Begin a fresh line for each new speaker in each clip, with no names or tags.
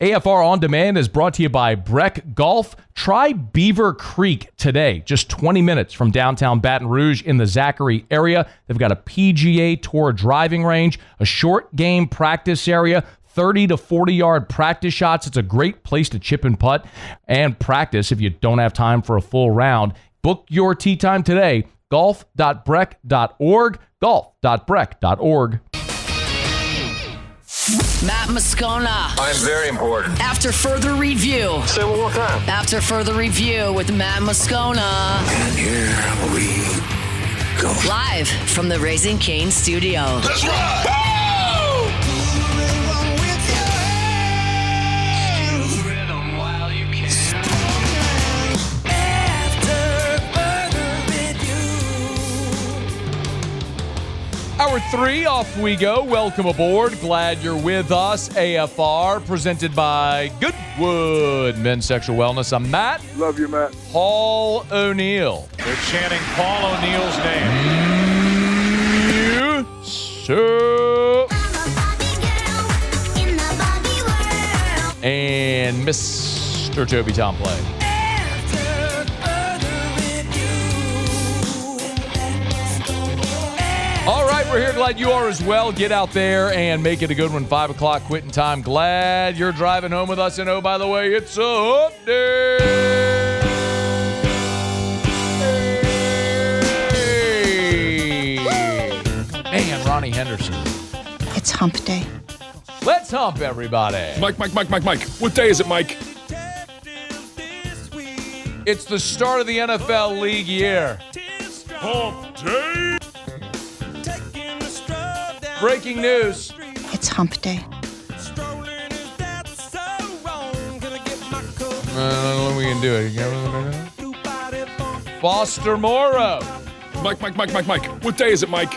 AFR On Demand is brought to you by Breck Golf. Try Beaver Creek today, just 20 minutes from downtown Baton Rouge in the Zachary area. They've got a PGA Tour driving range, a short game practice area, 30 to 40-yard practice shots. It's a great place to chip and putt and practice if you don't have time for a full round. Book your tee time today, golf.breck.org, golf.breck.org.
Matt Moscona.
I'm very important.
After further review.
Say it one more time.
After further review with Matt Moscona.
And here we go.
Live from the Raising Cane studio.
Let's rock!
Hour 3, off we go. Welcome aboard. Glad you're with us. AFR, presented by Goodwood Men's Sexual Wellness. I'm Matt.
Love you, Matt.
Paul O'Neill.
They're chanting Paul O'Neill's name.
And Mr. Toby Tomplay. All right, we're here. Glad you are as well. Get out there and make it a good one. 5 o'clock quitting time. Glad you're driving home with us. And oh, by the way, it's a hump day. Hey. Man, Ronnie Henderson.
It's hump day.
Let's hump, everybody.
Mike. What day is it, Mike?
It's the start of the NFL league year.
Hump day.
Breaking news.
It's hump day.
What we can do it. Foster Moreau.
Mike. What day is it, Mike?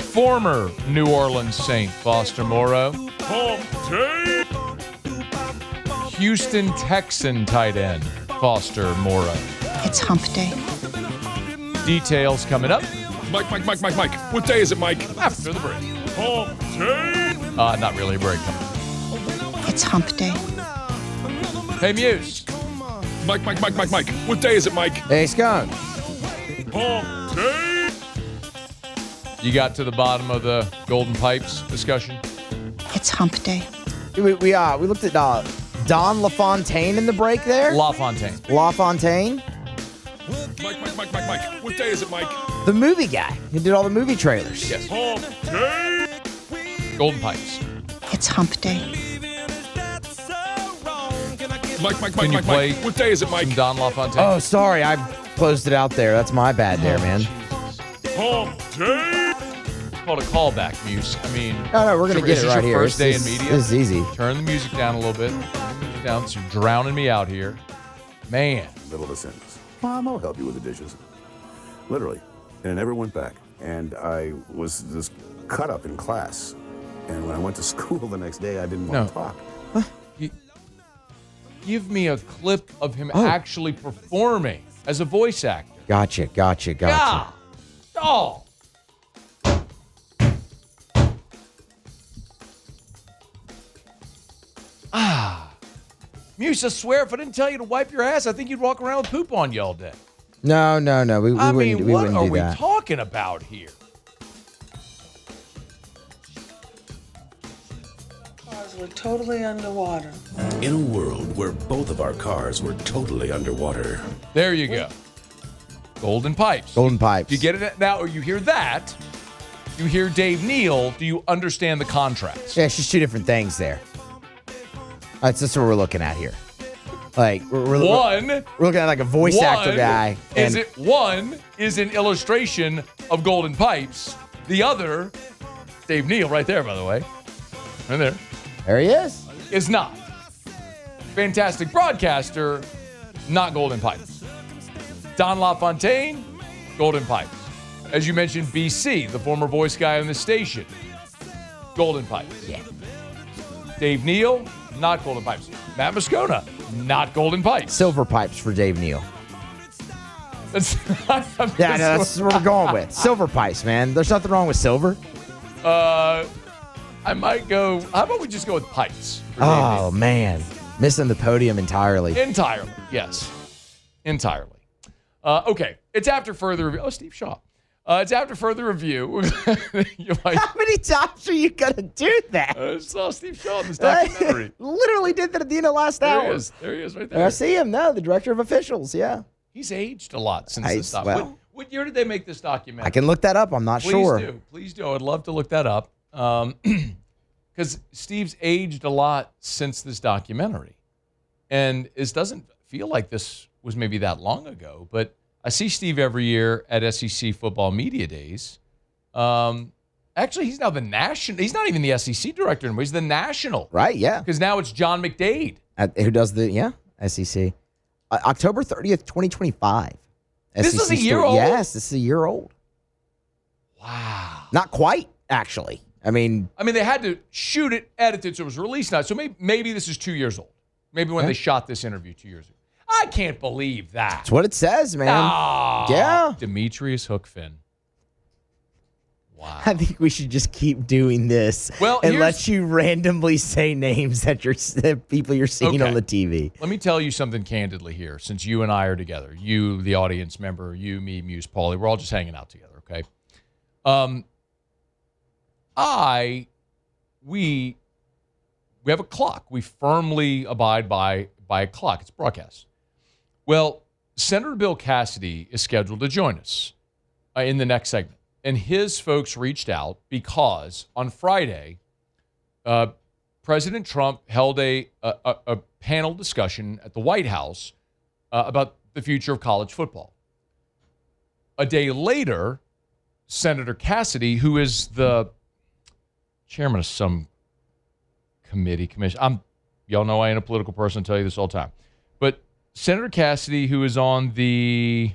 Former New Orleans Saint Foster Moreau.
Hump day.
Houston Texan tight end Foster Moreau.
It's hump day.
Details coming up.
Mike. What day is it, Mike?
After the break.
Hump day.
Not really a break coming.
It's hump day.
Hey, Muse.
Mike. What day is it, Mike?
Hey, Skunk.
Hump day.
You got to the bottom of the Golden Pipes discussion?
It's hump day.
We looked at Don LaFontaine in the break there.
LaFontaine.
LaFontaine.
Mike. What day is it, Mike?
The movie guy who did all the movie trailers.
Yes.
Hump day.
Golden Pipes.
It's hump day.
Mike.
Can you play
What day is it, Mike?
some Don LaFontaine?
Oh, sorry. I closed it out there. That's my bad there, man.
Hump day.
It's called a callback, Muse. I mean,
No, we're going to get it right here.
First day in media.
This is easy.
Turn the music down a little bit. Turn the music down. So you're drowning me out here. Man.
Middle of a sentence. Mom, I'll help you with the dishes. Literally. And it never went back. And I was just cut up in class. And when I went to school the next day, I didn't want to talk.
Give me a clip of him actually performing as a voice actor.
Gotcha.
God. Oh. Muse, I swear, if I didn't tell you to wipe your ass, I think you'd walk around with poop on you all day.
No. We
what
wouldn't do
are we
that.
talking about here?
Cars were totally underwater.
In a world where both of our cars were totally underwater.
There you go. Golden Pipes.
Golden Pipes.
You get it now, or you hear that. You hear Dave Neal. Do you understand the contrast?
Yeah, it's just two different things there. That's what we're looking at here. Like we're looking at like a voice actor guy.
One is an illustration of Golden Pipes. The other, Dave Neal, right there, by the way, right there.
There he is
not. Fantastic broadcaster, not Golden Pipes. Don LaFontaine, Golden Pipes. As you mentioned, BC, the former voice guy on the station, Golden Pipes.
Yeah.
Dave Neal, not Golden Pipes. Matt Moscona, not Golden Pipes.
Silver Pipes for Dave Neal.
That's
what we're going with. Silver Pipes, man. There's nothing wrong with silver.
I might go. How about we just go with Pikes?
Oh, man. Missing the podium entirely.
Entirely, yes. Entirely. Okay, it's after further review. Oh, Steve Shaw. It's after further review.
How many times are you going to do that?
I saw Steve Shaw in this documentary.
Literally did that at the end of last hour.
There he is right there.
I see him now, the director of officials, yeah.
He's aged a lot since this stuff.
Well,
what year did they make this documentary?
I can look that up. I'm not sure.
Please do. I'd love to look that up. Because Steve's aged a lot since this documentary. And it doesn't feel like this was maybe that long ago, but I see Steve every year at SEC Football Media Days. Actually, he's now the national. He's not even the SEC director anymore. He's the national.
Right, yeah.
Because now it's John McDade.
Who does the, SEC. October 30th, 2025.
This
SEC
is a year old?
Yes, this is a year old.
Wow.
Not quite, actually. I mean,
they had to shoot it, edit it, so it was released now. So maybe this is 2 years old. Maybe when they shot this interview 2 years ago. I can't believe that.
That's what it says, man.
Oh,
yeah.
Demetrius Hookfin. Wow.
I think we should just keep doing this and let you randomly say names that people you're seeing on the TV.
Let me tell you something candidly here, since you and I are together. You, the audience member, you, me, Muse, Paulie, we're all just hanging out together, okay? We have a clock. We firmly abide by a clock. It's broadcast. Well, Senator Bill Cassidy is scheduled to join us in the next segment. And his folks reached out because on Friday, President Trump held a panel discussion at the White House about the future of college football. A day later, Senator Cassidy, who is the chairman of some commission. Y'all know I ain't a political person. I tell you this all the time. But Senator Cassidy, who is on the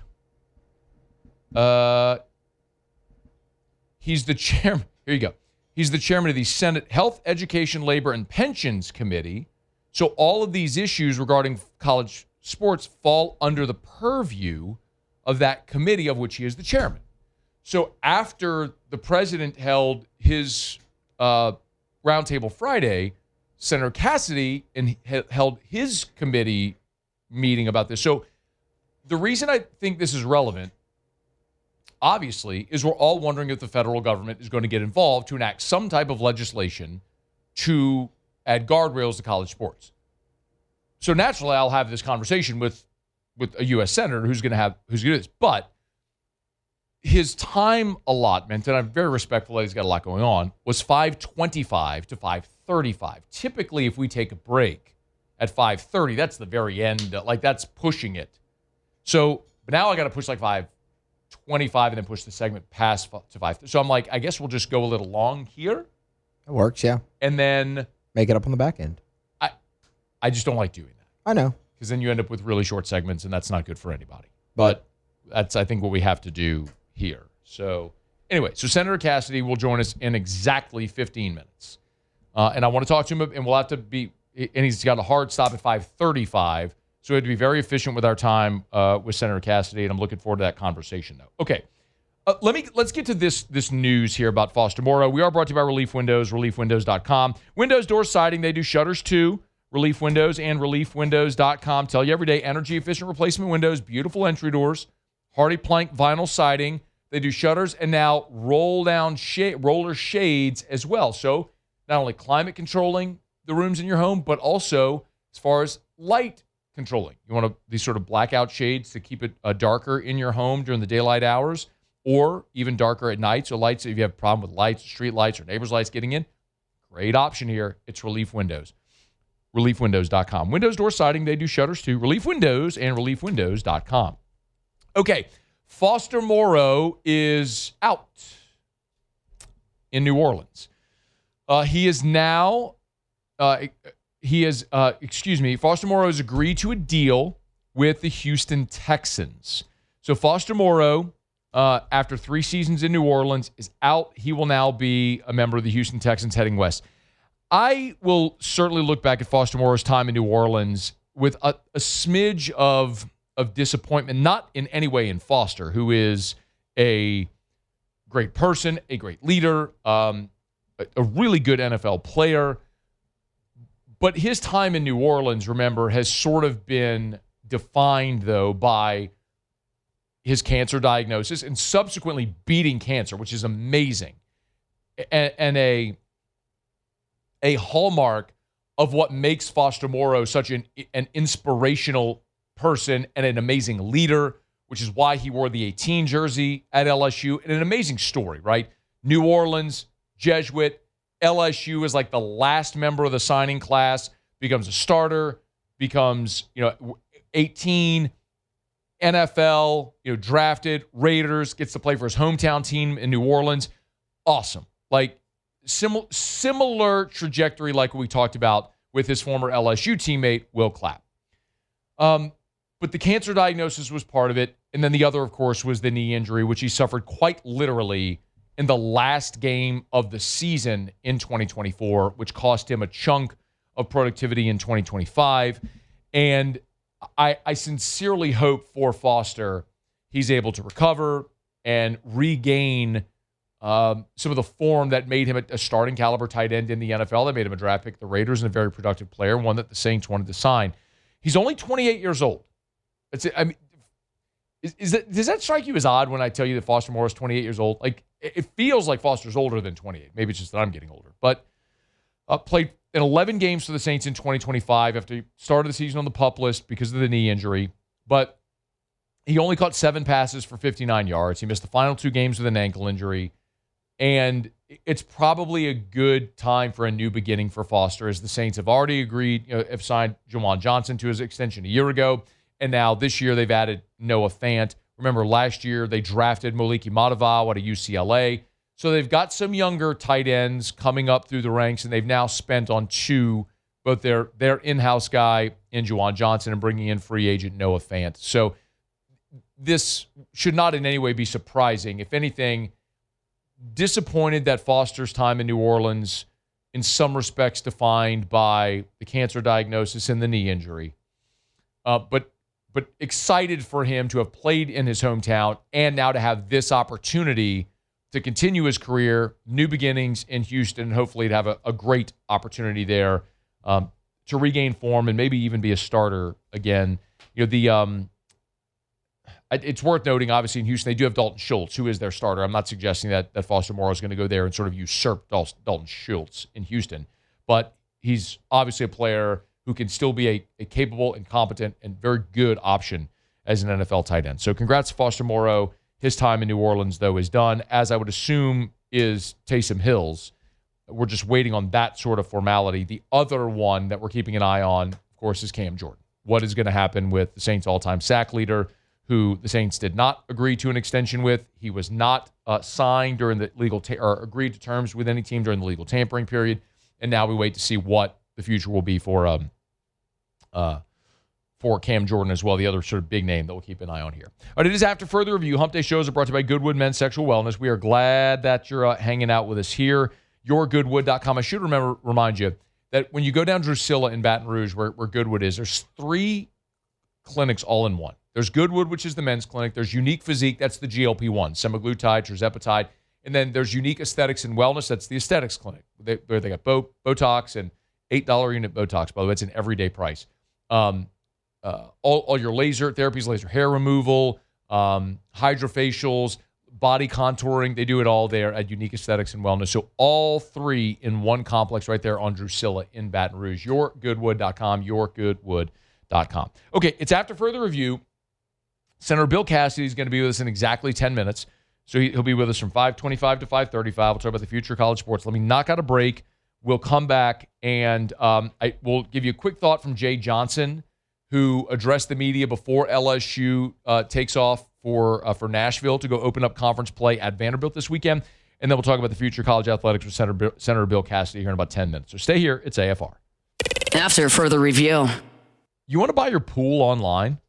he's the chairman. Here you go. He's the chairman of the Senate Health, Education, Labor, and Pensions Committee. So all of these issues regarding college sports fall under the purview of that committee, of which he is the chairman. So after the president held his Roundtable Friday, Senator Cassidy held his committee meeting about this. So the reason I think this is relevant, obviously, is we're all wondering if the federal government is going to get involved to enact some type of legislation to add guardrails to college sports. So naturally, I'll have this conversation with a U.S. senator who's going to do this. But his time allotment, and I'm very respectful that he's got a lot going on, was 5:25 to 5:35. Typically, if we take a break at 5:30, that's the very end. Like, that's pushing it. So, but now I got to push like 5:25 and then push the segment past to 5. So I'm like, I guess we'll just go a little long here.
It works, yeah.
And then
make it up on the back end.
I just don't like doing that.
I know.
Because then you end up with really short segments, and that's not good for anybody. But that's, I think, what we have to do here. So anyway, so Senator Cassidy will join us in exactly 15 minutes. And I want to talk to him, and we'll have to be, and he's got a hard stop at 5:35. So we have to be very efficient with our time with Senator Cassidy, and I'm looking forward to that conversation, though. Okay, let's get to this news here about Foster Moreau. We are brought to you by Relief Windows, reliefwindows.com. Windows, door siding, they do shutters too. Relief Windows and reliefwindows.com. Tell you every day, energy-efficient replacement windows, beautiful entry doors, hardy plank vinyl siding. They do shutters and now roller shades as well. So not only climate controlling the rooms in your home, but also as far as light controlling. You want these sort of blackout shades to keep it darker in your home during the daylight hours, or even darker at night. So lights, if you have a problem with lights, street lights, or neighbor's lights getting in, great option here. It's Relief Windows. Reliefwindows.com. Windows, door siding, they do shutters too. Relief Windows and reliefwindows.com. Okay, Foster Moreau is out in New Orleans. Foster Moreau has agreed to a deal with the Houston Texans. So Foster Moreau, after 3 seasons in New Orleans, is out. He will now be a member of the Houston Texans heading west. I will certainly look back at Foster Moreau's time in New Orleans with a smidge of disappointment, not in any way in Foster, who is a great person, a great leader. a really good NFL player. But his time in New Orleans, remember, has sort of been defined, though, by his cancer diagnosis and subsequently beating cancer, which is amazing. And a hallmark of what makes Foster Moreau such an inspirational person and an amazing leader, which is why he wore the 18 jersey at LSU. And an amazing story, right? New Orleans, Jesuit, LSU is like the last member of the signing class, becomes a starter, becomes, 18, NFL, drafted, Raiders, gets to play for his hometown team in New Orleans. Awesome. Like similar trajectory like we talked about with his former LSU teammate, Will Clapp. But the cancer diagnosis was part of it. And then the other, of course, was the knee injury, which he suffered quite literally in the last game of the season in 2024, which cost him a chunk of productivity in 2025. And I sincerely hope for Foster he's able to recover and regain some of the form that made him a starting caliber tight end in the NFL, that made him a draft pick of the Raiders and a very productive player, one that the Saints wanted to sign. He's only 28 years old. Does that strike you as odd when I tell you that Foster Moreau is 28 years old? Like, it feels like Foster's older than 28. Maybe it's just that I'm getting older. But played in 11 games for the Saints in 2025 after he started the season on the PUP list because of the knee injury. But he only caught 7 passes for 59 yards. He missed the final 2 games with an ankle injury. And it's probably a good time for a new beginning for Foster, as the Saints have already agreed, have signed Juwan Johnson to his extension a year ago. And now this year they've added Noah Fant. Remember, last year they drafted Moliki Mataval out of UCLA. So they've got some younger tight ends coming up through the ranks, and they've now spent on 2, both their in-house guy in Juwan Johnson and bringing in free agent Noah Fant. So this should not in any way be surprising. If anything, disappointed that Foster's time in New Orleans, in some respects, defined by the cancer diagnosis and the knee injury. But excited for him to have played in his hometown and now to have this opportunity to continue his career, new beginnings in Houston, and hopefully to have a great opportunity there to regain form and maybe even be a starter again. It's worth noting, obviously, in Houston, they do have Dalton Schultz, who is their starter. I'm not suggesting that Foster Moreau is going to go there and sort of usurp Dalton Schultz in Houston. But he's obviously a player who can still be a capable and competent and very good option as an NFL tight end. So congrats to Foster Moreau. His time in New Orleans, though, is done, as I would assume is Taysom Hill's. We're just waiting on that sort of formality. The other one that we're keeping an eye on, of course, is Cam Jordan. What is going to happen with the Saints' all-time sack leader, who the Saints did not agree to an extension with? He was not signed during the legal or agreed to terms with any team during the legal tampering period, and now we wait to see what the future will be for Cam Jordan as well, the other sort of big name that we'll keep an eye on here. All right, it is After Further Review. Hump Day shows are brought to you by Goodwood Men's Sexual Wellness. We are glad that you're hanging out with us here. YourGoodwood.com. I should remind you that when you go down Drusilla in Baton Rouge, where Goodwood is, there's 3 clinics all in one. There's Goodwood, which is the men's clinic. There's Unique Physique, that's the GLP-1, semaglutide, tirzepatide. And then there's Unique Aesthetics and Wellness, that's the aesthetics clinic. They got Botox and $8 unit Botox, by the way. It's an everyday price. All your laser therapies, laser hair removal, hydrofacials, body contouring, they do it all there at Unique Aesthetics and Wellness. So all 3 in one complex right there on Drusilla in Baton Rouge. YourGoodwood.com, YourGoodwood.com. Okay, it's After Further Review. Senator Bill Cassidy is going to be with us in exactly 10 minutes. So he'll be with us from 5:25 to 5:35. We'll talk about the future of college sports. Let me knock out a break. We'll come back, and I will give you a quick thought from Jay Johnson, who addressed the media before LSU takes off for Nashville to go open up conference play at Vanderbilt this weekend. And then we'll talk about the future of college athletics with Senator Bill Cassidy here in about 10 minutes. So stay here. It's AFR.
After Further Review.
You want to buy your pool online?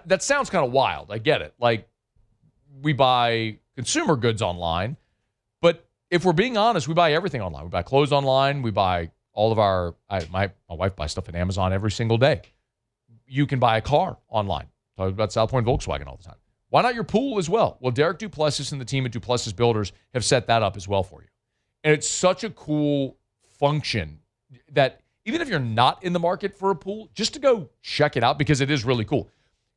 That sounds kind of wild. I get it. Like, we buy consumer goods online. But if we're being honest, we buy everything online. We buy clothes online. We buy all of our my wife buys stuff at Amazon every single day. You can buy a car online. Talk about South Point Volkswagen all the time. Why not your pool as well? Well, Derek Duplessis and the team at Duplessis Builders have set that up as well for you. And it's such a cool function that even if you're not in the market for a pool, just to go check it out because it is really cool.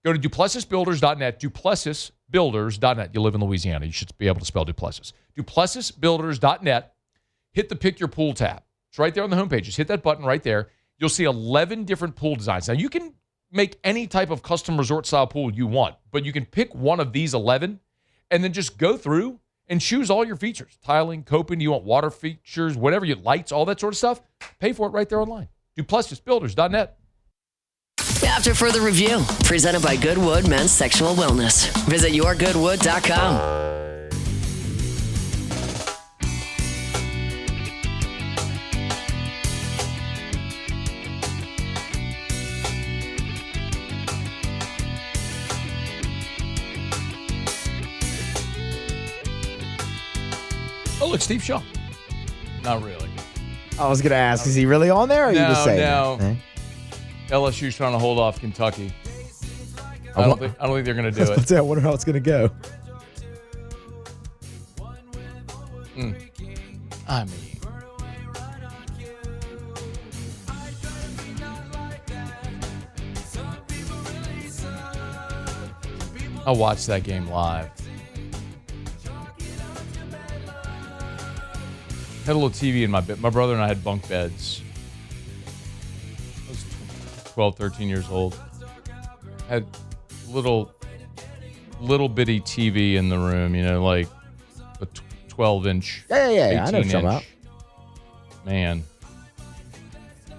Go to DuplessisBuilders.net, DuplessisBuilders.net. You live in Louisiana. You should be able to spell Duplessis. DuplessisBuilders.net. Hit the Pick Your Pool tab. It's right there on the homepage. Just hit that button right there. You'll see 11 different pool designs. Now, you can make any type of custom resort-style pool you want, but you can pick one of these 11 and then just go through and choose all your features. Tiling, coping, you want water features, whatever you lights, all that sort of stuff. Pay for it right there online. DuplessisBuilders.net.
After further review, presented by Goodwood Men's Sexual Wellness. Visit yourgoodwood.com.
Oh, look, Steve Shaw. Not really.
I was going to ask, is he really on there? Or are you just saying
no.
that?
LSU's trying to hold off Kentucky. I don't think they're going to do it.
I wonder how it's going to go.
I mean, I watched that game live. Had a little TV in my bed. My brother and I had bunk beds. I was 12, 13 years old. Had little bitty TV in the room, like a 12-inch.
Yeah. I know what you're talking about.
Man.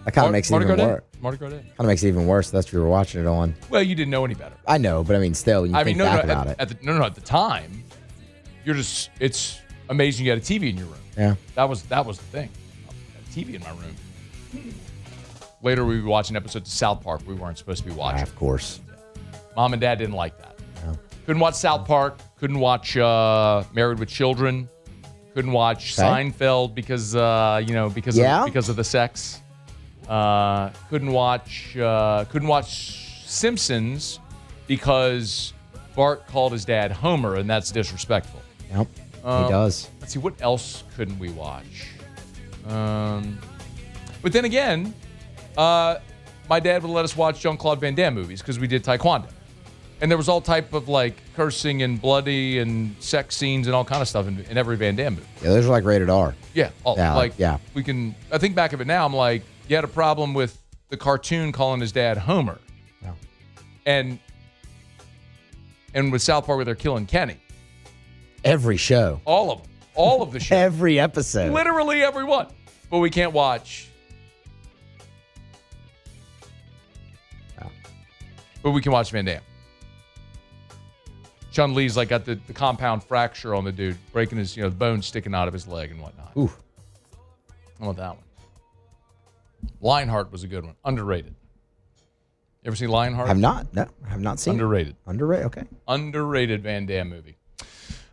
That kind of makes it even worse.
Mardi Gras Day.
Kind of makes it even worse. That's what you were watching it on.
Well, you didn't know any better.
I know, but I mean, still, when you think back about it.
At the time, it's amazing you had a TV in your room.
Yeah.
That was the thing. I had a TV in my room. Later, we were watching episodes of South Park we weren't supposed to be watching.
Of course.
Mom and Dad didn't like that.
No.
Couldn't watch South Park. Couldn't watch Married with Children. Couldn't watch Seinfeld because of the sex. Couldn't watch Simpsons because Bart called his dad Homer, and that's disrespectful.
Yep, he does.
Let's see, what else couldn't we watch? But then again, my dad would let us watch Jean-Claude Van Damme movies because we did Taekwondo. And there was all type of cursing and bloody and sex scenes and all kind of stuff in every Van Damme movie.
Yeah, those are rated R.
Yeah.
We
can, I think back of it now, I'm like, you had a problem with the cartoon calling his dad Homer.
Yeah.
And with South Park where they're killing Kenny.
Every show.
All of them. All of the shows.
Every episode.
Literally every one. But we can't watch.
Yeah.
But we can watch Van Damme. Chun-Li's got the compound fracture on the dude, breaking his, the bone sticking out of his leg and whatnot.
Ooh.
I want that one. Lionheart was a good one. Underrated. You ever seen Lionheart?
I've not. No, I have not seen
Underrated.
it. Underrated. Okay.
Underrated Van Damme movie.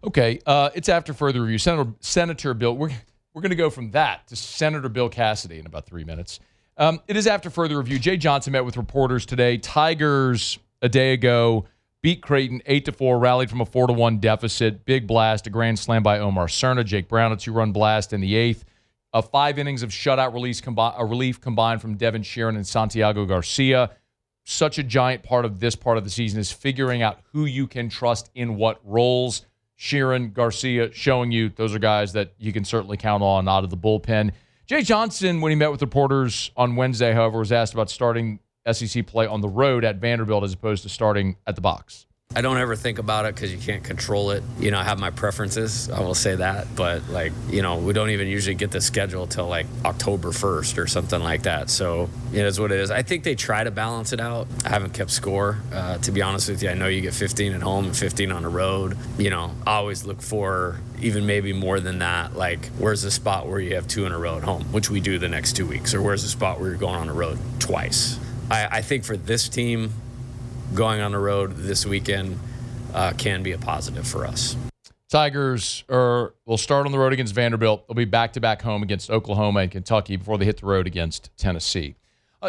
Okay. It's after further review. Senator Bill. We're going to go from that to Senator Bill Cassidy in about 3 minutes. It is after further review. Jay Johnson met with reporters today. Tigers a day ago beat Creighton 8-4, rallied from a 4-1 deficit. Big blast, a grand slam by Omar Cerna. Jake Brown, a 2-run blast in the 8th. 5 innings of shutout relief combined from Devin Sheeran and Santiago Garcia. Such a giant part of this part of the season is figuring out who you can trust in what roles. Sheeran, Garcia, showing you those are guys that you can certainly count on out of the bullpen. Jay Johnson, when he met with reporters on Wednesday, however, was asked about starting SEC play on the road at Vanderbilt as opposed to starting at the box.
I don't ever think about it because you can't control it. I have my preferences, I will say that. But, we don't even usually get the schedule till, October 1st or something like that. So it is what it is. I think they try to balance it out. I haven't kept score. To be honest with you, I know you get 15 at home and 15 on the road. I always look for even maybe more than that. Where's the spot where you have 2 in a row at home, which we do the next 2 weeks? Or where's the spot where you're going on the road twice? I think for this team, going on the road this weekend can be a positive for us.
Tigers will start on the road against Vanderbilt. They'll be back-to-back home against Oklahoma and Kentucky before they hit the road against Tennessee.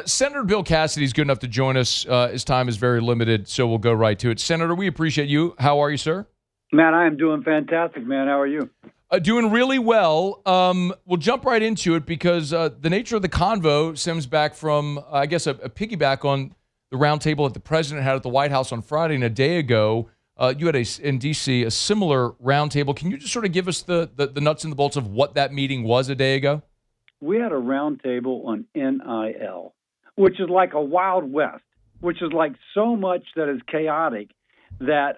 Senator Bill Cassidy is good enough to join us. His time is very limited, so we'll go right to it. Senator, we appreciate you. How are you, sir?
Man, I am doing fantastic, man. How are you?
Doing really well. We'll jump right into it because the nature of the convo stems back from, I guess, a piggyback on the roundtable that the president had at the White House on Friday. And a day ago, you had in D.C. a similar roundtable. Can you just sort of give us the nuts and the bolts of what that meeting was a day ago?
We had a roundtable on NIL, which is like a Wild West, which is like so much that is chaotic that,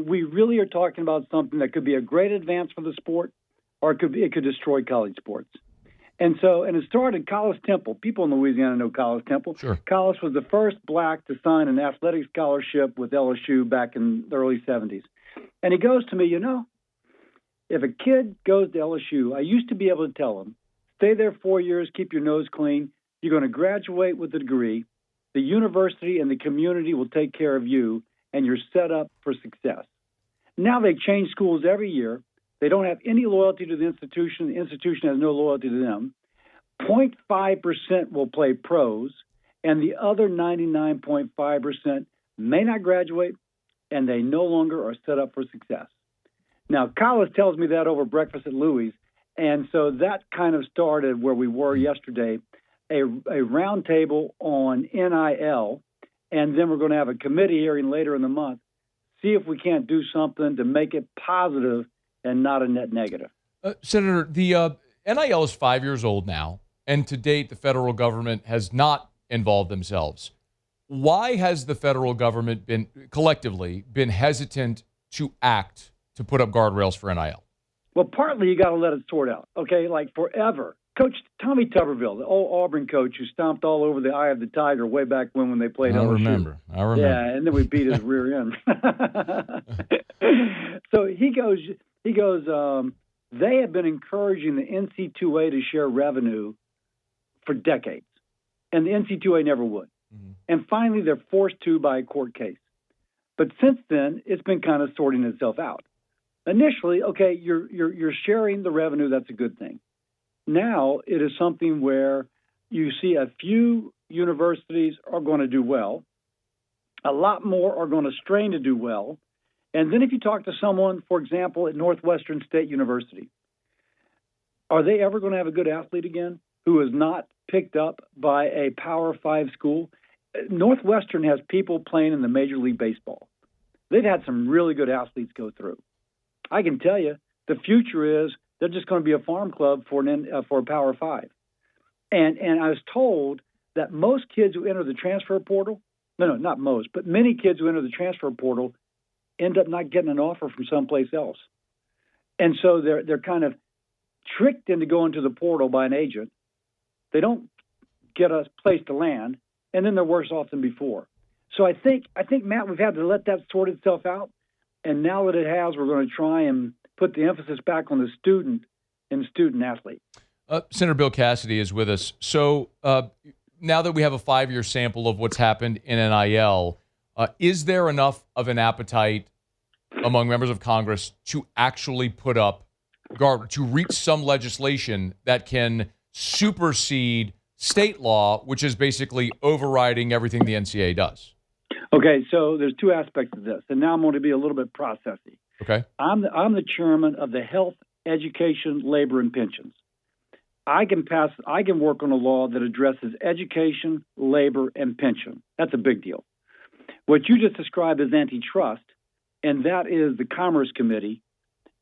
we really are talking about something that could be a great advance for the sport, or it could destroy college sports. And it started Collis Temple. People in Louisiana know Collis Temple.
Sure.
Collis was the first black to sign an athletic scholarship with LSU back in the early 70s. And he goes to me, if a kid goes to LSU, I used to be able to tell him, stay there 4 years, keep your nose clean. You're going to graduate with a degree. The university and the community will take care of you, and you're set up for success. Now they change schools every year. They don't have any loyalty to the institution. The institution has no loyalty to them. 0.5% will play pros, and the other 99.5% may not graduate, and they no longer are set up for success. Now, Collis tells me that over breakfast at Louis, and so that kind of started where we were yesterday, a roundtable on NIL, and then we're going to have a committee hearing later in the month, see if we can't do something to make it positive and not a net negative.
Senator, the NIL is 5 years old now, and to date, the federal government has not involved themselves. Why has the federal government collectively been hesitant to act to put up guardrails for NIL?
Well, partly you got to let it sort out, okay? Like forever. Coach Tommy Tuberville, the old Auburn coach who stomped all over the eye of the tiger way back when they played LSU.
I remember.
Yeah, and then we beat his rear end. So he goes, they have been encouraging the NC2A to share revenue for decades, and the NC2A never would. Mm-hmm. And finally, they're forced to by a court case. But since then, it's been kind of sorting itself out. Initially, okay, you're sharing the revenue. That's a good thing. Now it is something where you see a few universities are going to do well. A lot more are going to strain to do well. And then if you talk to someone, for example, at Northwestern State University, are they ever going to have a good athlete again who is not picked up by a Power 5 school? Northwestern has people playing in the Major League Baseball. They've had some really good athletes go through. I can tell you the future is they're just going to be a farm club for a Power 5. And I was told that most kids who enter the transfer portal, no, not most, but many kids who enter the transfer portal end up not getting an offer from someplace else. And so they're kind of tricked into going to the portal by an agent. They don't get a place to land, and then they're worse off than before. So I think, Matt, we've had to let that sort itself out. And now that it has, we're going to try and put the emphasis back on the student and student athlete.
Senator Bill Cassidy is with us. So now that we have a 5-year sample of what's happened in NIL, is there enough of an appetite among members of Congress to actually put up to reach some legislation that can supersede state law, which is basically overriding everything the NCAA does?
Okay, so there's two aspects of this, and now I'm going to be a little bit processy.
Okay.
I'm the chairman of the Health, Education, Labor, and Pensions. I can work on a law that addresses education, labor, and pension. That's a big deal. What you just described is antitrust, and that is the Commerce Committee,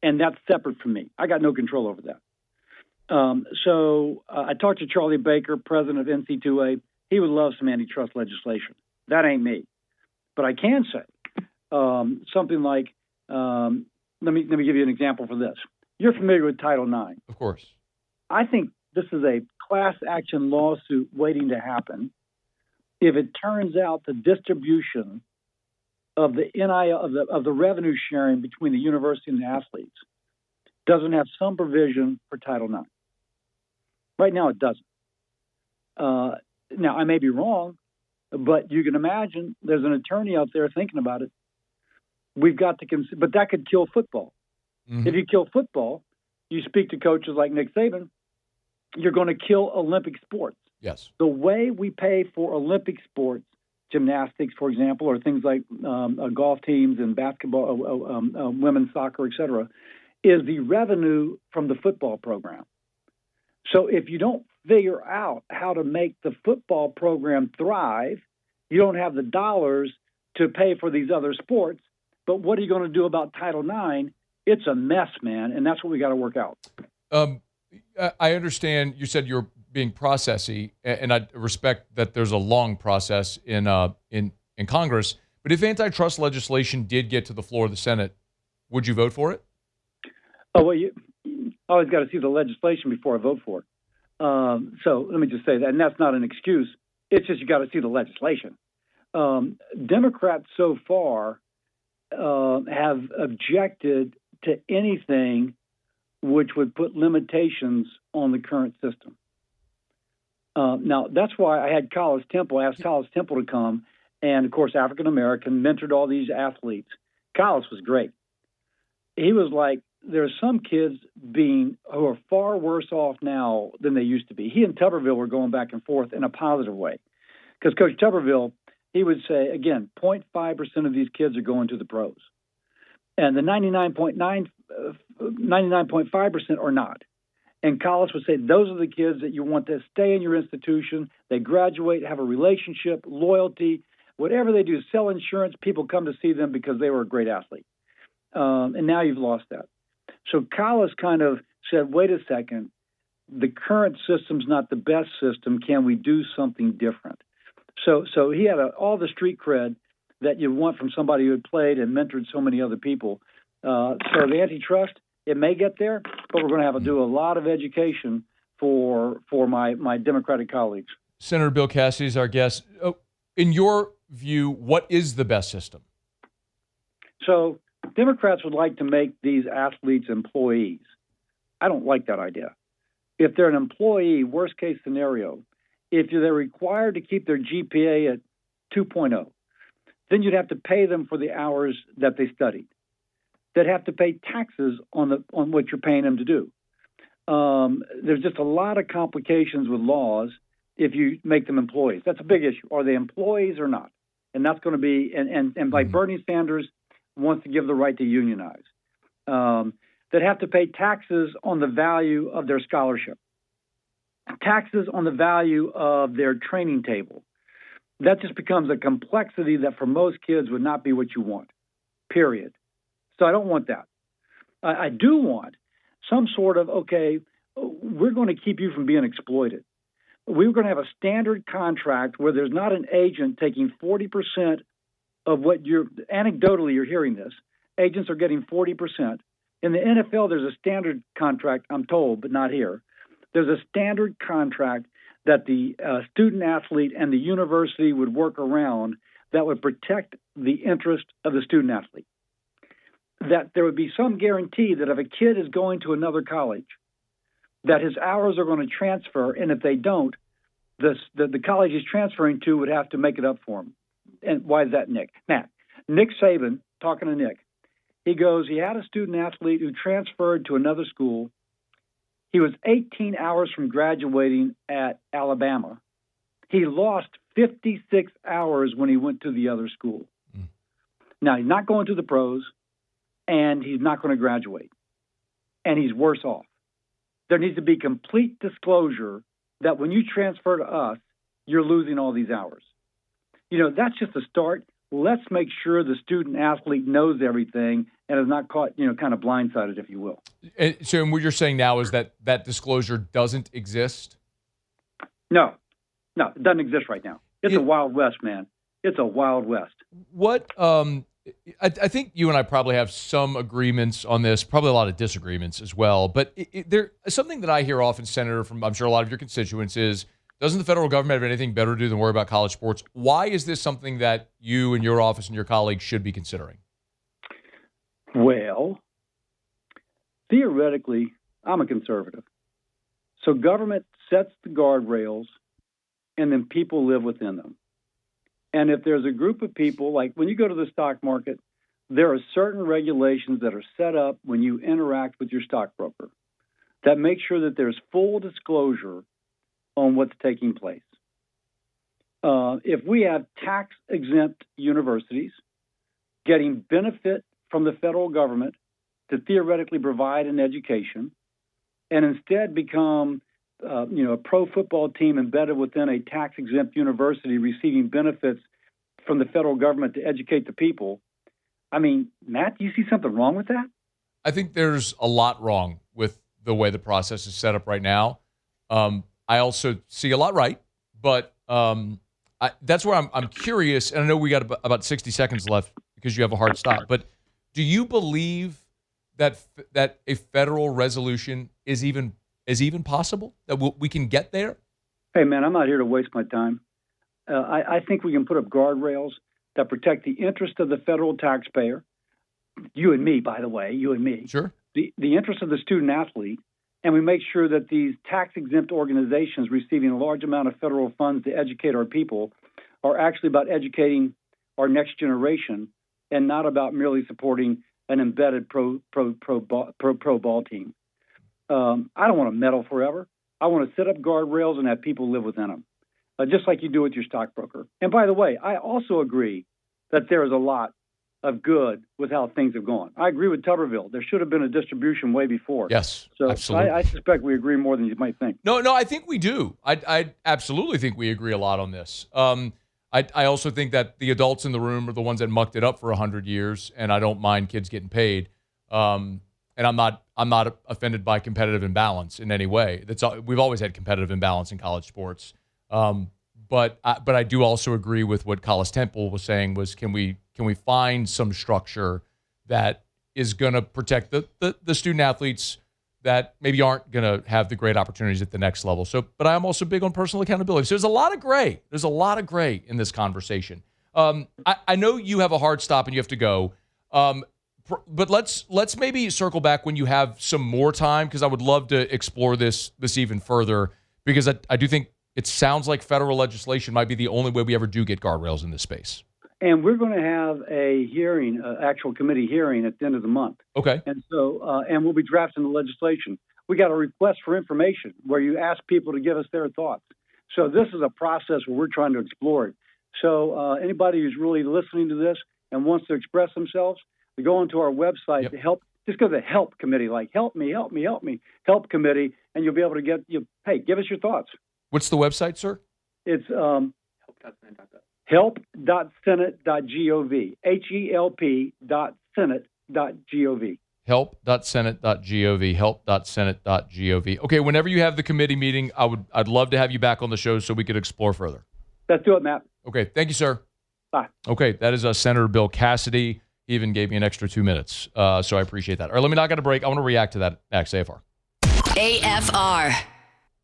and that's separate from me. I got no control over that. So I talked to Charlie Baker, president of NC2A. He would love some antitrust legislation. That ain't me. But I can say something like, let me give you an example for this. You're familiar with Title IX.
Of course.
I think this is a class action lawsuit waiting to happen if it turns out the distribution of the NIL of the revenue sharing between the university and the athletes doesn't have some provision for Title IX. Right now, it doesn't. Now, I may be wrong, but you can imagine there's an attorney out there thinking about it. We've got to consider, but that could kill football. Mm-hmm. If you kill football, you speak to coaches like Nick Saban, you're going to kill Olympic sports.
Yes.
The way we pay for Olympic sports, gymnastics, for example, or things like golf teams and basketball, women's soccer, et cetera, is the revenue from the football program. So if you don't figure out how to make the football program thrive, you don't have the dollars to pay for these other sports. But what are you going to do about Title IX? It's a mess, man, and that's what we got to work out.
I understand you said you're being processy, and I respect that there's a long process in Congress. But if antitrust legislation did get to the floor of the Senate, would you vote for it?
Oh, well, you always got to see the legislation before I vote for it. So let me just say that, and that's not an excuse. It's just you got to see the legislation. Democrats so far have objected to anything which would put limitations on the current system. Now, that's why I had asked Collis Temple to come, and, of course, African-American, mentored all these athletes. Collis was great. He was like, there's some kids who are far worse off now than they used to be. He and Tuberville were going back and forth in a positive way. Because Coach Tuberville, he would say, again, 0.5% of these kids are going to the pros. And the 99.5% are not. And Collis would say, those are the kids that you want to stay in your institution. They graduate, have a relationship, loyalty, whatever they do, sell insurance, people come to see them because they were a great athlete. And now you've lost that. So Collis kind of said, wait a second, the current system's not the best system. Can we do something different? So he had all the street cred that you want from somebody who had played and mentored so many other people. So the antitrust, it may get there, but we're going to have to do a lot of education for my Democratic colleagues.
Senator Bill Cassidy is our guest. In your view, what is the best system?
So Democrats would like to make these athletes employees. I don't like that idea. If they're an employee, worst case scenario, if they're required to keep their GPA at 2.0, then you'd have to pay them for the hours that they studied. They'd have to pay taxes on what you're paying them to do. There's just a lot of complications with laws if you make them employees. That's a big issue. Are they employees or not? And that's going to be, and like Bernie Sanders wants to give the right to unionize. They'd have to pay taxes on the value of their scholarship, taxes on the value of their training table. That just becomes a complexity that for most kids would not be what you want, period. So I don't want that. I do want some sort of, okay, we're going to keep you from being exploited. We're going to have a standard contract where there's not an agent taking 40% of what anecdotally you're hearing this. Agents are getting 40%. In the NFL, there's a standard contract, I'm told, but not here. There's a standard contract that the student athlete and the university would work around that would protect the interest of the student athlete. That there would be some guarantee that if a kid is going to another college, that his hours are going to transfer, and if they don't, the college he's transferring to would have to make it up for him. And why is that, Nick? Nick Saban, talking to Nick, he goes, he had a student athlete who transferred to another school. He was 18 hours from graduating at Alabama. He lost 56 hours when he went to the other school. Now, he's not going to the pros, and he's not going to graduate, and he's worse off. There needs to be complete disclosure that when you transfer to us, you're losing all these hours. That's just a start. Let's make sure the student athlete knows everything and is not caught, kind of blindsided, if you will.
And so what you're saying now is that disclosure doesn't exist?
No, it doesn't exist right now. It's a Wild West, man. It's a Wild West.
What I think you and I probably have some agreements on this, probably a lot of disagreements as well. But there something that I hear often, Senator, from I'm sure a lot of your constituents is, doesn't the federal government have anything better to do than worry about college sports? Why is this something that you and your office and your colleagues should be considering?
Well, theoretically, I'm a conservative. So government sets the guardrails, and then people live within them. And if there's a group of people, like when you go to the stock market, there are certain regulations that are set up when you interact with your stockbroker that make sure that there's full disclosure on what's taking place. If we have tax-exempt universities getting benefit from the federal government to theoretically provide an education and instead become a pro football team embedded within a tax-exempt university receiving benefits from the federal government to educate the people. I mean, Matt, do you see something wrong with that?
I think there's a lot wrong with the way the process is set up right now. I also see a lot right, but that's where I'm curious, and I know we got about 60 seconds left because you have a hard stop, but do you believe that a federal resolution is even possible, that we can get there?
Hey, man, I'm not here to waste my time. I think we can put up guardrails that protect the interest of the federal taxpayer, you and me, by the way, you and me.
Sure.
The interest of the student athlete, and we make sure that these tax-exempt organizations receiving a large amount of federal funds to educate our people are actually about educating our next generation and not about merely supporting an embedded pro ball team. I don't want to meddle forever. I want to set up guardrails and have people live within them, just like you do with your stockbroker. And by the way, I also agree that there is a lot of good with how things have gone. I agree with Tuberville. There should have been a distribution way before.
Yes,
so
absolutely.
I suspect we agree more than you might think.
No, I think we do. I absolutely think we agree a lot on this. I also think that the adults in the room are the ones that mucked it up for 100 years, and I don't mind kids getting paid. And I'm not offended by competitive imbalance in any way. We've always had competitive imbalance in college sports. But I do also agree with what Collis Temple was saying was can we find some structure that is going to protect the student athletes that maybe aren't going to have the great opportunities at the next level. So, but I'm also big on personal accountability. So there's a lot of gray. There's a lot of gray in this conversation. I know you have a hard stop and you have to go. But let's maybe circle back when you have some more time, because I would love to explore this even further, because I do think it sounds like federal legislation might be the only way we ever do get guardrails in this space.
And we're going to have a hearing, actual committee hearing at the end of the month.
Okay.
And so, and we'll be drafting the legislation. We got a request for information where you ask people to give us their thoughts. So this is a process where we're trying to explore it. So anybody who's really listening to this and wants to express themselves, to go onto our website to help. Just go to the help committee, like help me, help committee, and you'll be able to give us your thoughts.
What's the website, sir?
It's help.senate.gov. help.senate.gov.
Help.senate.gov. Help.senate.gov. Okay, whenever you have the committee meeting, I'd love to have you back on the show so we could explore further.
Let's do it, Matt.
Okay, thank you, sir.
Bye.
Okay, that is Senator Bill Cassidy. He even gave me an extra 2 minutes, so I appreciate that. All right, let me knock out a break. I want to react to that next. AFR.
AFR.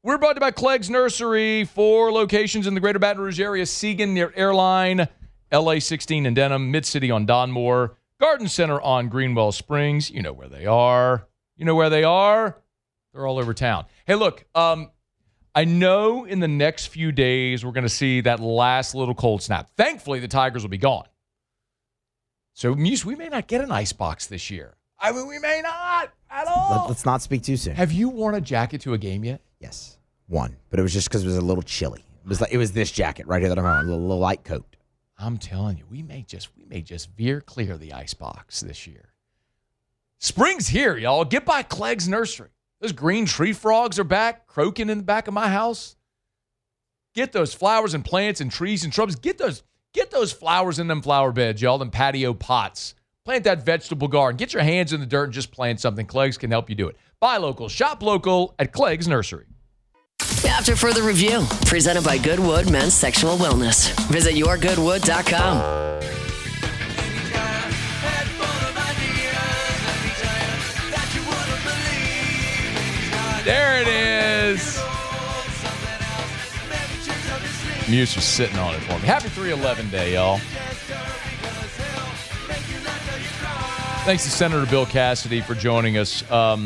We're brought to you by Clegg's Nursery. 4 locations in the greater Baton Rouge area. Seagan near Airline, LA 16 in Denham, Mid-City on Donmore, Garden Center on Greenwell Springs. You know where they are. They're all over town. Hey, look, I know in the next few days we're going to see that last little cold snap. Thankfully, the Tigers will be gone. So, Muse, we may not get an ice box this year. I mean, we may not at all.
Let's not speak too soon.
Have you worn a jacket to a game yet?
Yes, one, but it was just because it was a little chilly. It was this jacket right here that I'm wearing, a little light coat.
I'm telling you, we may just veer clear of the ice box this year. Spring's here, y'all. Get by Clegg's Nursery. Those green tree frogs are back, croaking in the back of my house. Get those flowers and plants and trees and shrubs. Get those flowers in them flower beds, y'all, them patio pots. Plant that vegetable garden. Get your hands in the dirt and just plant something. Clegg's can help you do it. Buy local, shop local at Clegg's Nursery.
After further review, presented by Goodwood Men's Sexual Wellness. Visit yourgoodwood.com.
There it is. Muse was sitting on it for me. Happy 311 Day, y'all. Thanks to Senator Bill Cassidy for joining us. I'll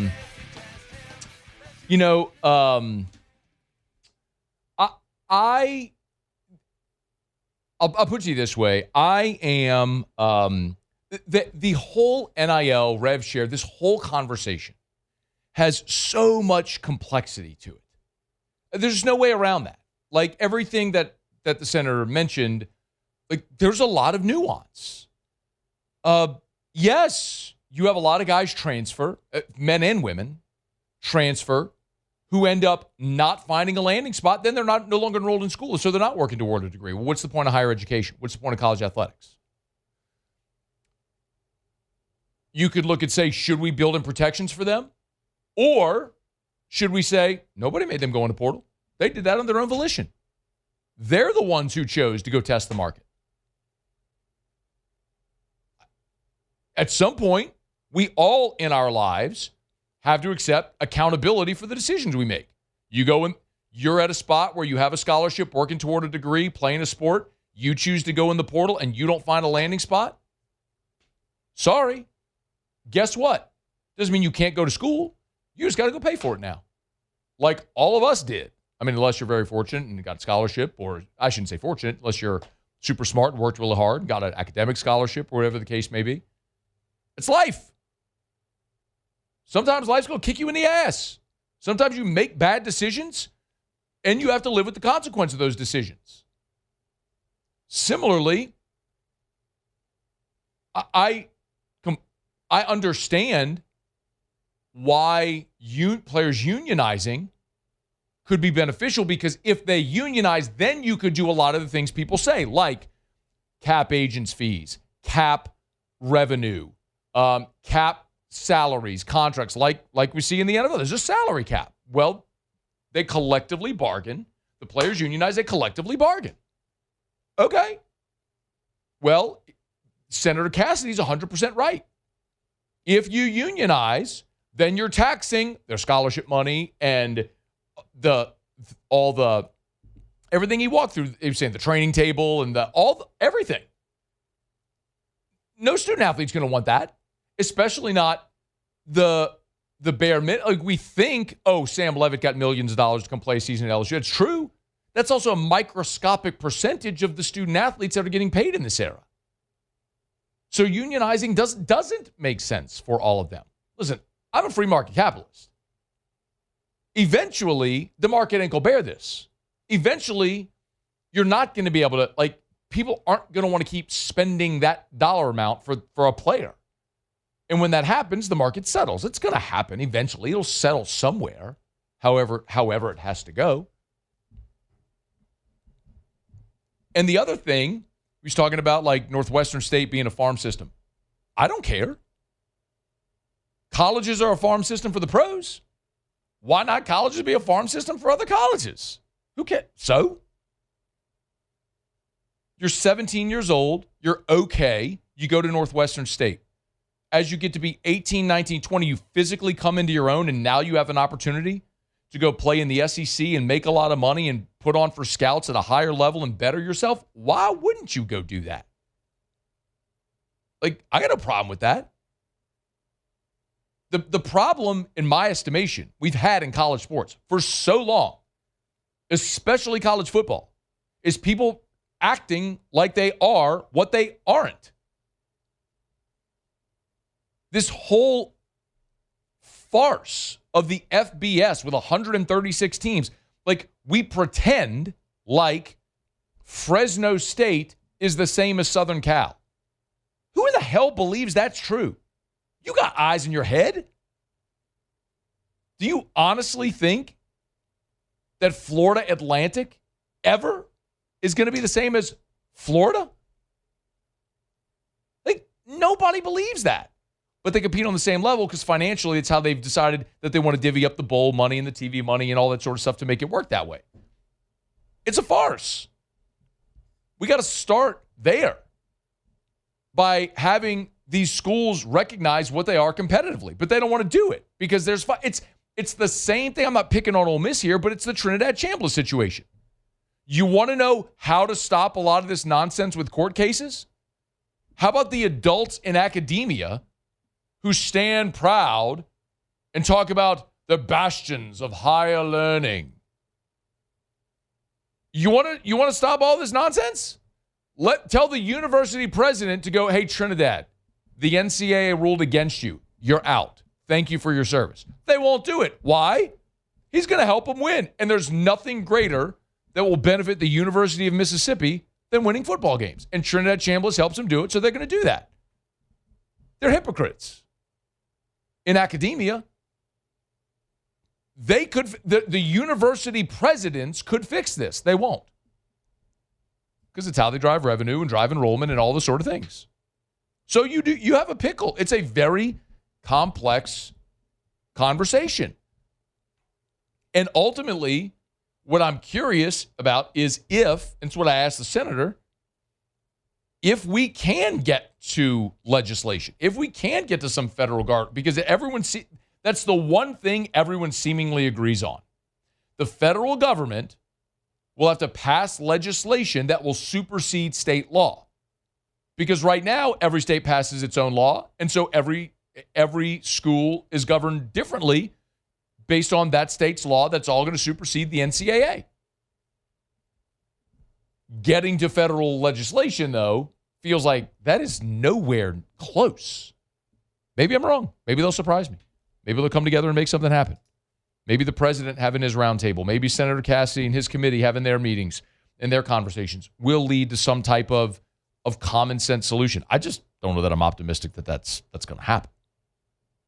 put you this way. I am the whole NIL rev share, this whole conversation has so much complexity to it. There's no way around that. Like everything that the senator mentioned, like there's a lot of nuance. Yes, you have a lot of guys transfer, men and women transfer, who end up not finding a landing spot. Then they're no longer enrolled in school, so they're not working toward a degree. Well, what's the point of higher education? What's the point of college athletics? You could look and say, should we build in protections for them? Or should we say, nobody made them go in the portal. They did that on their own volition. They're the ones who chose to go test the market. At some point, we all in our lives have to accept accountability for the decisions we make. You go in, you're at a spot where you have a scholarship, working toward a degree, playing a sport. You choose to go in the portal and you don't find a landing spot. Sorry. Guess what? Doesn't mean you can't go to school. You just got to go pay for it now. Like all of us did. I mean, unless you're very fortunate and got a scholarship, or I shouldn't say fortunate, unless you're super smart and worked really hard and got an academic scholarship or whatever the case may be. It's life. Sometimes life's going to kick you in the ass. Sometimes you make bad decisions and you have to live with the consequence of those decisions. Similarly, I understand why players unionizing could be beneficial, because if they unionize, then you could do a lot of the things people say, like cap agents' fees, cap revenue, cap salaries, contracts, like we see in the NFL. There's a salary cap. Well, they collectively bargain. The players unionize, they collectively bargain. Okay. Well, Senator Cassidy's 100% right. If you unionize, then you're taxing their scholarship money and everything he walked through. He was saying the training table and everything. No student athlete's going to want that, especially not the bare minimum. Like we think, Sam Levitt got millions of dollars to come play a season at LSU. It's true. That's also a microscopic percentage of the student athletes that are getting paid in this era. So unionizing doesn't make sense for all of them. Listen, I'm a free market capitalist. Eventually, the market ain't going to bear this. Eventually, you're not going to be able to, people aren't going to want to keep spending that dollar amount for a player. And when that happens, the market settles. It's going to happen eventually. It'll settle somewhere, however it has to go. And the other thing, he was talking about Northwestern State being a farm system. I don't care. Colleges are a farm system for the pros. Why not colleges be a farm system for other colleges? Who cares? So? You're 17 years old. You're okay. You go to Northwestern State. As you get to be 18, 19, 20, you physically come into your own, and now you have an opportunity to go play in the SEC and make a lot of money and put on for scouts at a higher level and better yourself. Why wouldn't you go do that? I got no problem with that. The problem, in my estimation, we've had in college sports for so long, especially college football, is people acting like they are what they aren't. This whole farce of the FBS with 136 teams, we pretend like Fresno State is the same as Southern Cal. Who in the hell believes that's true? You got eyes in your head? Do you honestly think that Florida Atlantic ever is going to be the same as Florida? Nobody believes that. But they compete on the same level because financially it's how they've decided that they want to divvy up the bowl money and the TV money and all that sort of stuff to make it work that way. It's a farce. We got to start there by having these schools recognize what they are competitively, but they don't want to do it because it's the same thing. I'm not picking on Ole Miss here, but it's the Trinidad Chambliss situation. You want to know how to stop a lot of this nonsense with court cases? How about the adults in academia who stand proud and talk about the bastions of higher learning? You want to stop all this nonsense? Tell the university president to go, hey, Trinidad, the NCAA ruled against you. You're out. Thank you for your service. They won't do it. Why? He's going to help them win. And there's nothing greater that will benefit the University of Mississippi than winning football games. And Trinidad Chambliss helps them do it, so they're going to do that. They're hypocrites. in academia. They could, the university presidents could fix this. They won't. Because it's how they drive revenue and drive enrollment and all the sort of things. So you have a pickle. It's a very complex conversation. And ultimately, what I'm curious about is if, and it's what I asked the senator, if we can get to legislation, if we can get to some federal guard, because that's the one thing everyone seemingly agrees on. The federal government will have to pass legislation that will supersede state law. Because right now, every state passes its own law, and so every school is governed differently based on that state's law that's all going to supersede the NCAA. Getting to federal legislation, though, feels like that is nowhere close. Maybe I'm wrong. Maybe they'll surprise me. Maybe they'll come together and make something happen. Maybe the president having his roundtable, maybe Senator Cassidy and his committee having their meetings and their conversations will lead to some type of common sense solution. I just don't know that I'm optimistic that that's going to happen.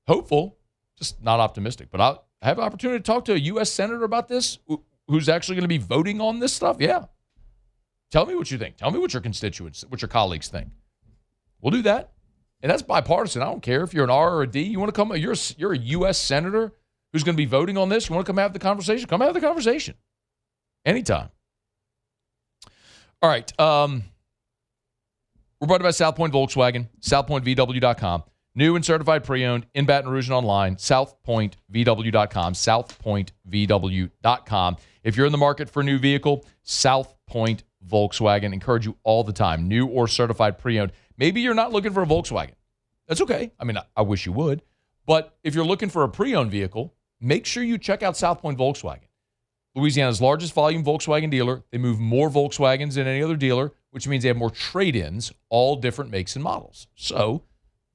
Hopeful, just not optimistic. But I have an opportunity to talk to a U.S. senator about this who's actually going to be voting on this stuff. Yeah. Tell me what you think. Tell me what your constituents, what your colleagues think. We'll do that. And that's bipartisan. I don't care if you're an R or a D. You want to come, you're a U.S. senator who's going to be voting on this. You want to come have the conversation? Come have the conversation. Anytime. All right. We're brought to you by South Point Volkswagen, southpointvw.com. New and certified pre-owned in Baton Rouge and online, southpointvw.com, southpointvw.com. If you're in the market for a new vehicle, South Point Volkswagen. Encourage you all the time, new or certified pre-owned. Maybe you're not looking for a Volkswagen. That's okay. I mean, I wish you would. But if you're looking for a pre-owned vehicle, make sure you check out South Point Volkswagen. Louisiana's largest volume Volkswagen dealer. They move more Volkswagens than any other dealer, which means they have more trade-ins, all different makes and models. So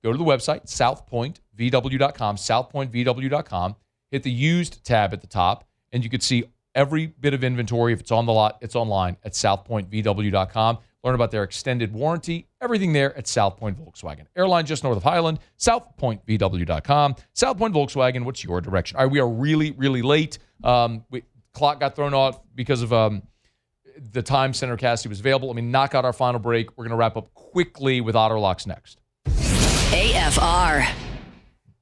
go to the website, southpointvw.com, southpointvw.com. Hit the used tab at the top, and you can see every bit of inventory. If it's on the lot, it's online at southpointvw.com. Learn about their extended warranty, everything there at South Point Volkswagen. Airline just north of Highland, southpointvw.com. South Point Volkswagen, what's your direction? All right, we are really, really late. Clock got thrown off because of the time Senator Cassidy was available. Let me knock out our final break. We're going to wrap up quickly with Otter Locks next.
AFR.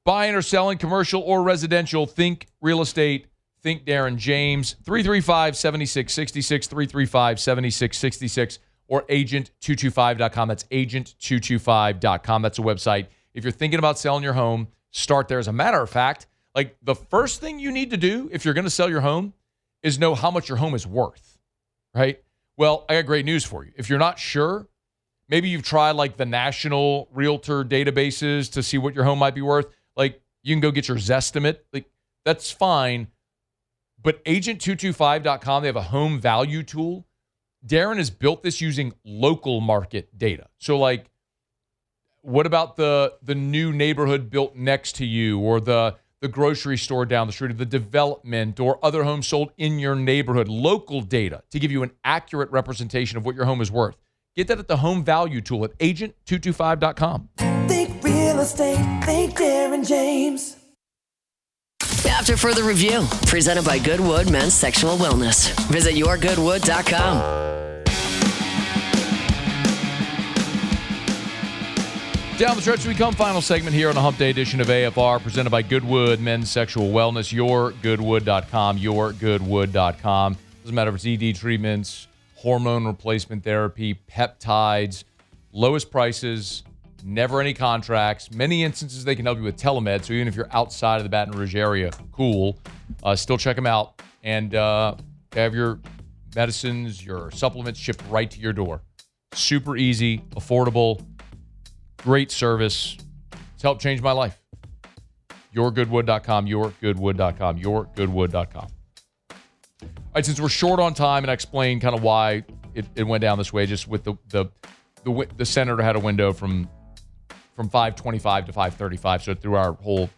Buying or selling commercial or residential, think real estate, think Darren James. 335-7666, 335-7666, or agent225.com. That's agent225.com. That's a website. If you're thinking about selling your home, start there. As a matter of fact, like the first thing you need to do if you're going to sell your home is know how much your home is worth, right? Well, I got great news for you. If you're not sure, maybe you've tried like the national realtor databases to see what your home might be worth. Like you can go get your Zestimate. Like that's fine. But agent225.com, they have a home value tool. Darren has built this using local market data. So like, what about the new neighborhood built next to you, or the grocery store down the street, or the development, or other homes sold in your neighborhood? Local data to give you an accurate representation of what your home is worth. Get that at the home value tool at agent225.com.
Think real estate, think Darren James.
After further review, presented by Goodwood Men's Sexual Wellness. Visit yourgoodwood.com.
Down the stretch we come. Final segment here on the Hump Day edition of AFR, presented by Goodwood Men's Sexual Wellness. Yourgoodwood.com, yourgoodwood.com. Doesn't matter if it's ED treatments, hormone replacement therapy, peptides, lowest prices, never any contracts. Many instances they can help you with telemed, so even if you're outside of the Baton Rouge area, cool. Still check them out and have your medicines, your supplements shipped right to your door. Super easy, affordable, great service. It's helped change my life. Yourgoodwood.com, yourgoodwood.com, yourgoodwood.com. All right, since we're short on time, and I explained kind of why it went down this way, just with the senator had a window from 5:25 to 5:35, so it threw our whole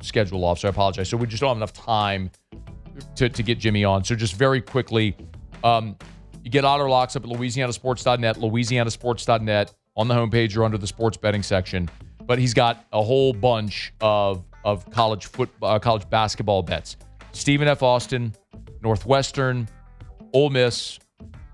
schedule off, so I apologize. So we just don't have enough time to get Jimmy on. So just very quickly, you get Otter Locks up at louisianasports.net, louisianasports.net. On the homepage, you're under the sports betting section. But he's got a whole bunch of of college basketball bets. Stephen F. Austin, Northwestern, Ole Miss,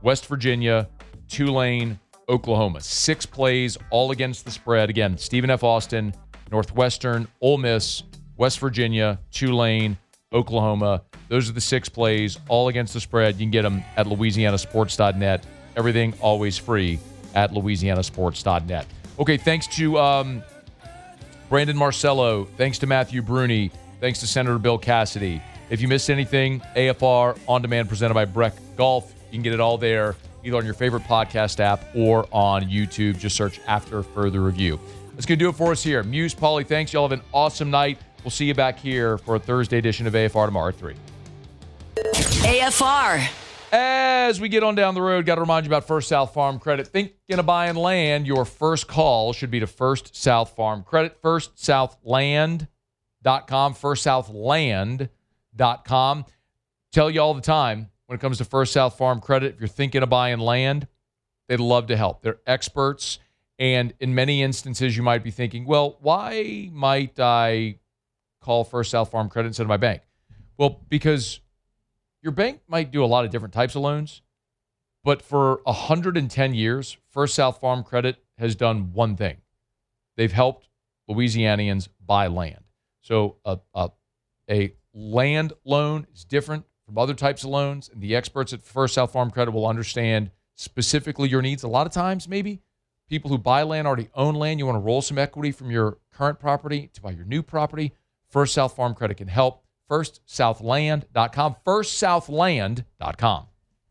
West Virginia, Tulane, Oklahoma. 6 plays, all against the spread. Again, Stephen F. Austin, Northwestern, Ole Miss, West Virginia, Tulane, Oklahoma. Those are the 6 plays, all against the spread. You can get them at louisianasports.net. Everything always free at louisianasports.net. Okay, thanks to Brandon Marcello. Thanks to Matthew Bruni. Thanks to Senator Bill Cassidy. If you missed anything, AFR On Demand presented by Breck Golf. You can get it all there, either on your favorite podcast app or on YouTube. Just search After Further Review. That's going to do it for us here. Muse, Paulie, thanks. Y'all have an awesome night. We'll see you back here for a Thursday edition of AFR tomorrow at 3.
AFR.
As we get on down the road, got to remind you about First South Farm Credit. Thinking of buying land, your first call should be to First South Farm Credit. FirstSouthLand.com. FirstSouthLand.com. Tell you all the time, when it comes to First South Farm Credit, if you're thinking of buying land, they'd love to help. They're experts. And in many instances, you might be thinking, well, why might I call First South Farm Credit instead of my bank? Well, because your bank might do a lot of different types of loans, but for 110 years, First South Farm Credit has done one thing. They've helped Louisianians buy land. So a land loan is different from other types of loans, and the experts at First South Farm Credit will understand specifically your needs. A lot of times, maybe people who buy land already own land. You want to roll some equity from your current property to buy your new property. First South Farm Credit can help. FirstSouthLand.com. FirstSouthLand.com.